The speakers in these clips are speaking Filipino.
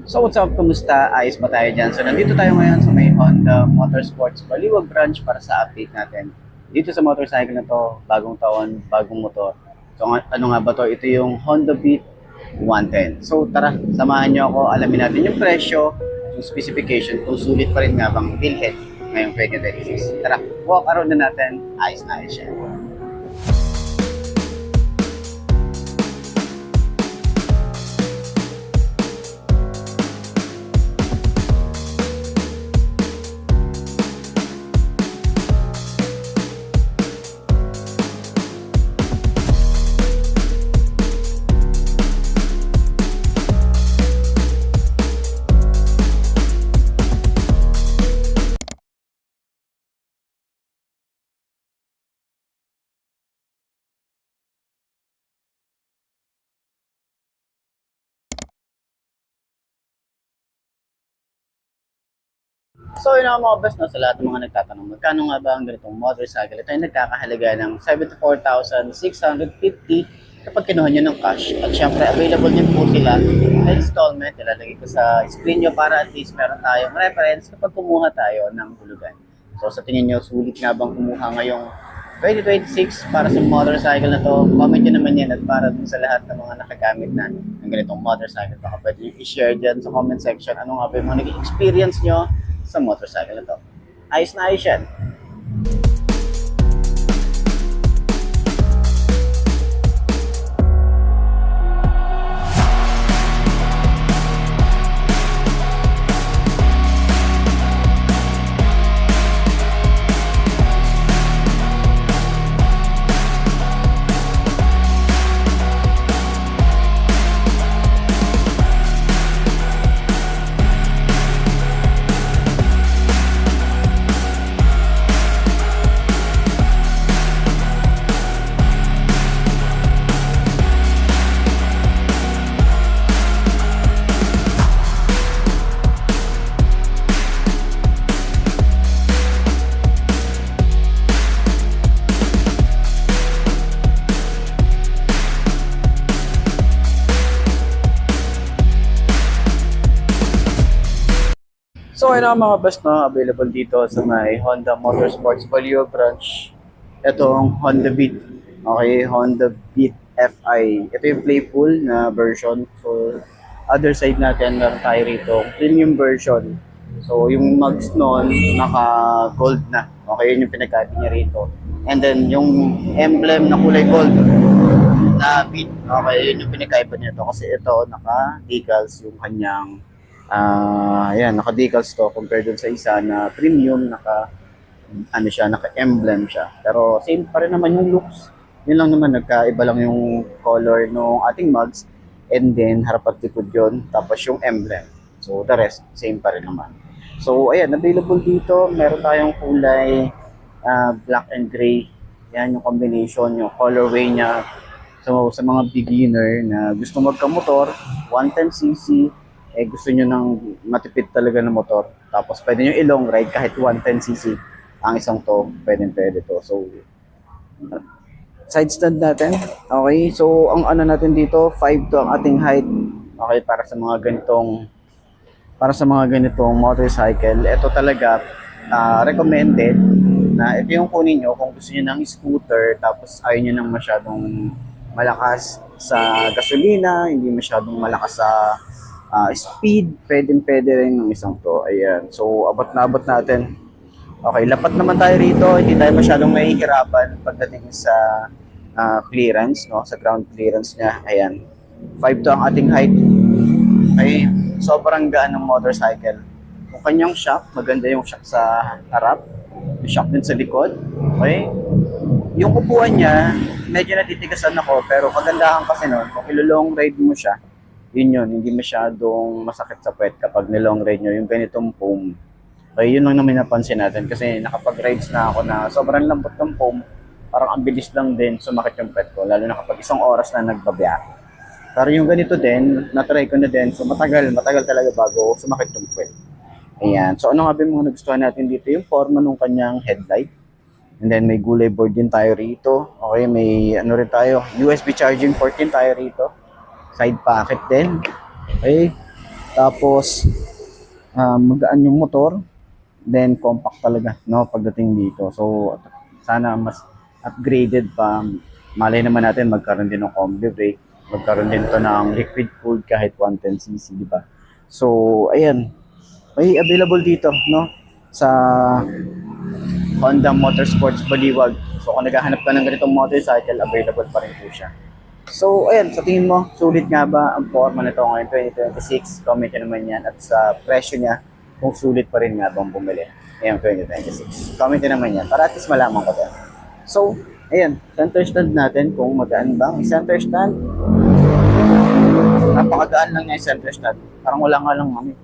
So what's up, kumusta? Ayos ba tayo dyan? So nandito tayo ngayon sa may Honda Motorsports Baliwag branch para sa update natin. Dito sa motorcycle na to, bagong taon, bagong motor. So ano nga ba to? Ito yung Honda Beat 110. So tara, samahan nyo ako, alamin natin yung presyo, yung specification, kung sulit pa rin nga bang bilhin ngayong 2026. Tara, walk around na natin, ayos na ayos siya. So yun ang mga best no, sa lahat ng mga nagtatanong, magkano nga ba ang ganitong motorcycle? Ito ay nagkakahalaga ng 74,650 kapag kinuha nyo ng cash. At syempre, available din po sila sa installment. Ilalagay ko sa screen nyo para at least meron tayong reference kapag kumuha tayo ng hulugan. So sa tingin nyo, sulit nga bang kumuha ngayong 2026 para sa motorcycle na to? Comment nyo naman yan at para dun sa lahat ng mga nakagamit na ng ganitong motorcycle. Baka pwede nyo i-share dyan sa comment section ano nga ba yung mga naging experience nyo sa motorcycle na to. Ayos na ayos yan. So ayun ang mga bus no, available dito sa may Honda Motorsports Baliwag branch. Itong Honda Beat. Okay, Honda Beat FI. Ito yung playful na version. So other side natin meron tayo rito, premium version. So yung mags noon naka-gold na. Okay, yun yung pinagkaiba niya rito. And then yung emblem na kulay gold na Beat. Okay, yun yung pinagkaiba nito kasi ito naka-decals yung kanyang ayan, naka-decals to compared dun sa isa na premium, ano siya, naka-emblem siya. Pero same pa rin naman yung looks. Yun lang naman, nagkaiba lang yung color ng ating mugs and then harap at likod yun, tapos yung emblem. So the rest, same pa rin naman. So ayan, available dito, meron tayong kulay black and gray. Yan yung combination, yung colorway niya. So sa mga beginner na gusto magka-motor, 110cc, gusto nyo ng matipid talaga ng motor, tapos pwede nyo i-long ride kahit 110cc ang isang to, pwede to. So side stand natin, okay, so ang ano natin dito, 5 to ang ating height. Okay, para sa mga ganitong motorcycle, ito talaga recommended na ito yung kunin nyo kung gusto nyo ng scooter, tapos ayaw nyo ng masyadong malakas sa gasolina, hindi masyadong malakas sa speed, pwede rin ng isang to. Ayan. So, abot natin. Okay, lapat naman tayo rito. Hindi tayo masyadong mahihirapan pagdating sa clearance, no? Sa ground clearance niya. Ayan. 5 to ang ating height. Okay. Sobrang gaan ng motorcycle. Kung kanyang shock, maganda yung shock sa harap. Yung shock din sa likod. Okay. Yung upuan niya, medyo natitigasan ako, pero kagandahan kasi nun, kung ilo-long ride mo siya, yun, hindi masyadong masakit sa puwet kapag nilong ride nyo, yung ganitong foam. Okay, yun lang naman napansin natin kasi nakapag-rides na ako na sobrang lambot ng foam, parang ang bilis lang din sumakit yung puwet ko, lalo na kapag isang oras na nagbabiyahe. Pero yung ganito din, na-try ko na din, so matagal talaga bago sumakit yung puwet. Ayan, so ano nga ba yung mga nagustuhan natin dito? Yung forma ng kanyang headlight. And then may gulay board din tayo rito. Okay, may ano rin tayo, USB charging port din tayo rito. Side pocket din. Okay. Tapos, magaan yung motor. Then, compact talaga, no, pagdating dito. So, sana mas upgraded pa. Malay naman natin, magkaroon din ng combi brake. Magkaroon din to ng liquid cooled kahit 110cc, di ba? So, ayan. May available dito, no? Sa Honda Motorsports Baliwag. So, kung naghahanap ka ng ganitong motorcycle, available pa rin po siya. So, ayan, sa tingin mo, sulit nga ba ang forma nito ngayon 2026? Comment nyo naman yan. At sa presyo niya, kung sulit pa rin nga bang bumili ngayong 2026. Comment nyo naman yan para at least malaman ko din. So, ayan, center stand natin kung magaan ba ang center stand. Napakagaan lang niya yung center stand. Parang wala nga lang mami.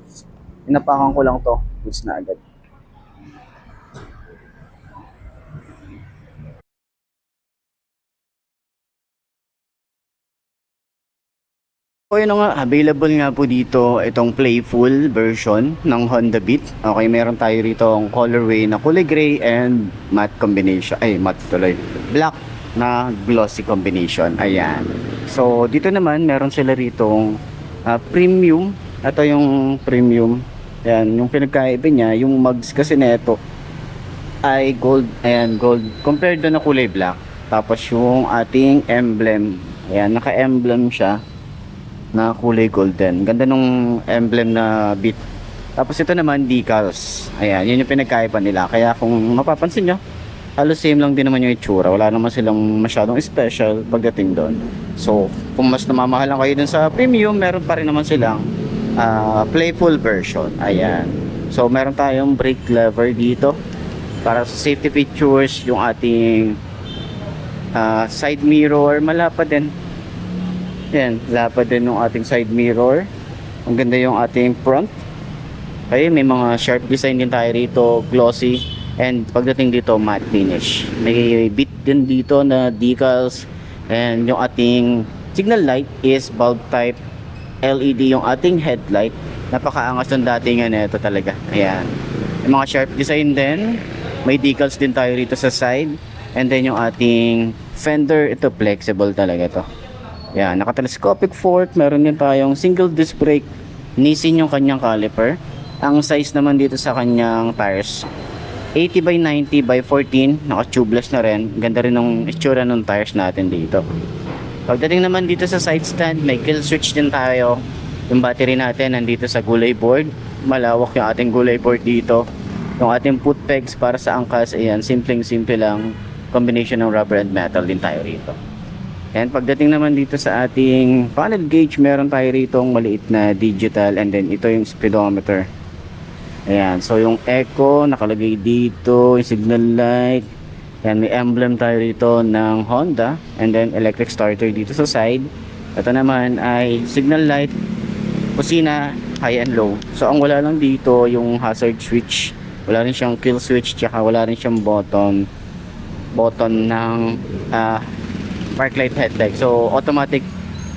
Inapakan ko lang to, goods na agad. So yun nga, available nga po dito itong playful version ng Honda Beat. Okay, meron tayo rito ang colorway na kulay gray and matte combination. Ay, matte tuloy. Black na glossy combination. Ayan. So dito naman, meron sila rito premium. Ito yung premium. Ayan, yung pinagkaiba niya, yung mugs kasi neto ay gold. Ayan, gold. Compared doon na kulay black. Tapos yung ating emblem. Ayan, naka-emblem siya na kulay golden. Ganda nung emblem na Beat. Tapos ito naman decals. Ayan, yun yung pinagkaiba nila. Kaya kung mapapansin nyo, halos same lang din naman yung itsura. Wala naman silang masyadong special pagdating doon. So, kung mas namamahalan kayo dun sa premium, meron pa rin naman silang playful version. Ayan. So, meron tayong brake lever dito. Para sa safety features, yung ating side mirror, malapad din. Yan, lapad din yung ating side mirror. Ang ganda yung ating front. Okay, may mga sharp design din tayo rito, glossy. And pagdating dito, matte finish. May bit din dito na decals. And yung ating signal light is bulb type LED yung ating headlight. Napakaangas ng datingan nito talaga. Ayan. Yung mga sharp design din. May decals din tayo rito sa side. And then yung ating fender, ito flexible talaga to. Yan, naka-telescopic fork, meron din tayong single disc brake, Nissin yung kanyang caliper. Ang size naman dito sa kanyang tires, 80 by 90 by 14, naka-tubeless na rin. Ganda rin ng itsura ng tires natin dito. Pagdating naman dito sa side stand, may kill switch din tayo. Yung battery natin nandito sa gulay board. Malawak yung ating gulay board dito. Yung ating foot pegs para sa angkas, ayan, simpleng-simple lang. Combination ng rubber and metal din tayo rito. And pagdating naman dito sa ating panel gauge, meron tayo rito ang maliit na digital, and then ito yung speedometer. Ayan, so yung echo nakalagay dito, yung signal light. Ayan, may emblem tayo rito ng Honda, and then electric starter dito sa side. Ito naman ay signal light, kusina, high and low. So ang wala lang dito yung hazard switch, wala rin siyang kill switch, tsaka wala rin siyang button ng park light headlight. So automatic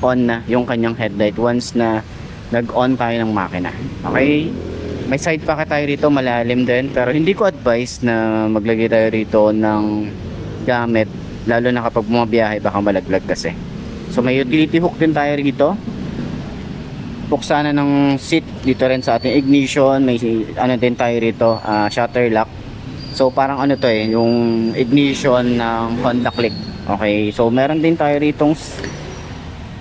on na yung kanyang headlight once na nag-on tayo ng makina. Okay, may side pocket tayo rito, malalim din, pero hindi ko advise na maglagay tayo rito ng gamit, lalo na kapag bumabiyahe baka malaglag kasi. So may utility hook din tayo rito, buksana ng seat dito rin sa ating ignition. May ano din tayo rito, shutter lock. So parang ano to yung ignition ng Honda Click. Okay, so meron din tayo ritong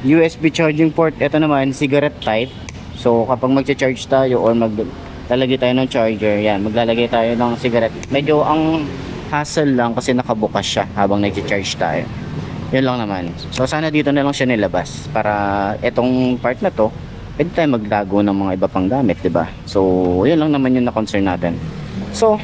USB charging port. Ito naman, cigarette type. So kapag magcha-charge tayo or maglalagay tayo ng charger, yan, maglalagay tayo ng cigarette. Medyo ang hassle lang kasi nakabukas siya habang nagcha-charge tayo. Yun lang naman. So sana dito na lang siya nilabas para etong part na to, pwede tayo maglago ng mga iba pang gamit, diba? So yun lang naman yung na-concern natin. So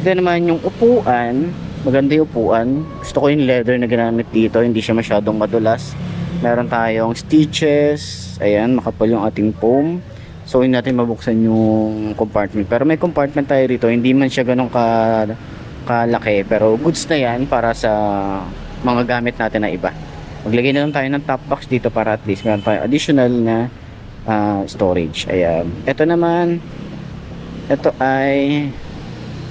ito naman yung upuan. Maganda yung upuan. Gusto ko yung leather na ginamit dito, hindi siya masyadong madulas. Meron tayong stitches. Ayan, makapal yung ating foam. So hindi natin mabuksan yung compartment. Pero may compartment tayo rito. Hindi man siya ganun kalaki, pero goods na yan para sa mga gamit natin na iba. Maglagay na lang tayo ng top box dito para at least meron tayo additional na storage. Ayan. Ito naman, ito ay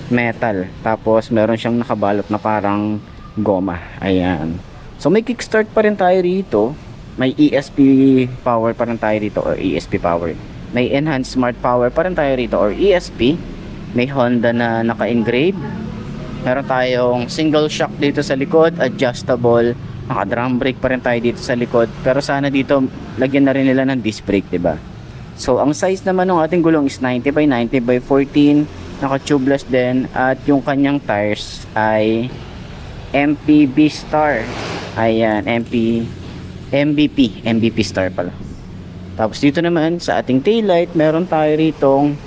metal, tapos meron siyang nakabalot na parang goma. Ayan, so may kickstart pa rin tayo rito, may ESP power pa rin tayo dito, or ESP power. May enhanced smart power pa rin tayo rito or ESP. May Honda na naka-engrave. Meron tayong single shock dito sa likod, adjustable. Naka-drum brake pa rin tayo dito sa likod. Pero sana dito lagyan na rin nila ng disc brake, 'di ba? So ang size naman ng ating gulong is 90 by 90 by 14. Naka-tubeless din at yung kanyang tires ay MPB Star. Ayan, MVP Star pala. Tapos dito naman sa ating taillight, meron tayo ritong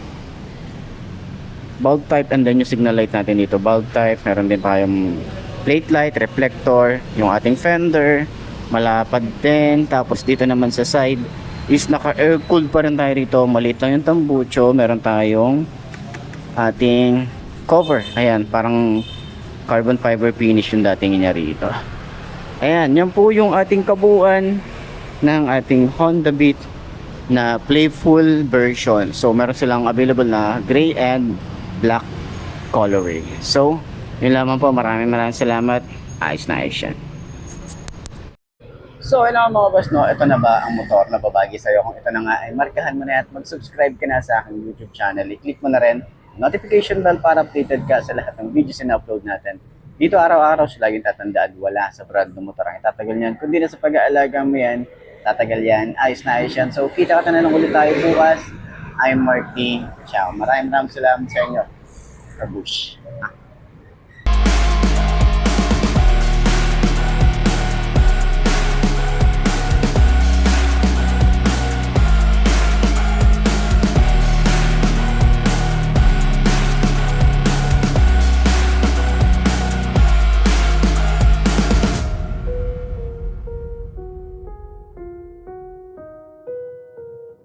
bulb type and then yung signal light natin dito. Bulb type, meron din tayong plate light, reflector, yung ating fender, malapad din. Tapos dito naman sa side is naka-air cooled pa rin tayo rito. Maliit lang yung tambucho. Meron tayong ating cover. Ayan, parang carbon fiber finish yung dating niya rito. Ayan, yan po yung ating kabuuan ng ating Honda Beat na playful version. So meron silang available na gray and black colorway. So yun lamang po, maraming salamat. Ayos na ayos yan. So ayun mga boss, no, ito na ba ang motor na babagi sa'yo? Kung ito na nga ay markahan mo na at mag-subscribe ka na sa aking YouTube channel. I-click mo na rin notification bell para updated ka sa lahat ng videos na upload natin. Dito araw-araw siya laging tatandaan, wala sa brand ng motor ang itatagal niyan. Kundi na sa pag-aalaga mo yan, tatagal yan, ayos na ayos yan. So kita ka na lang ulit tayo bukas. I'm Marty. Ciao. Maraming salamat sa inyo. Kabush.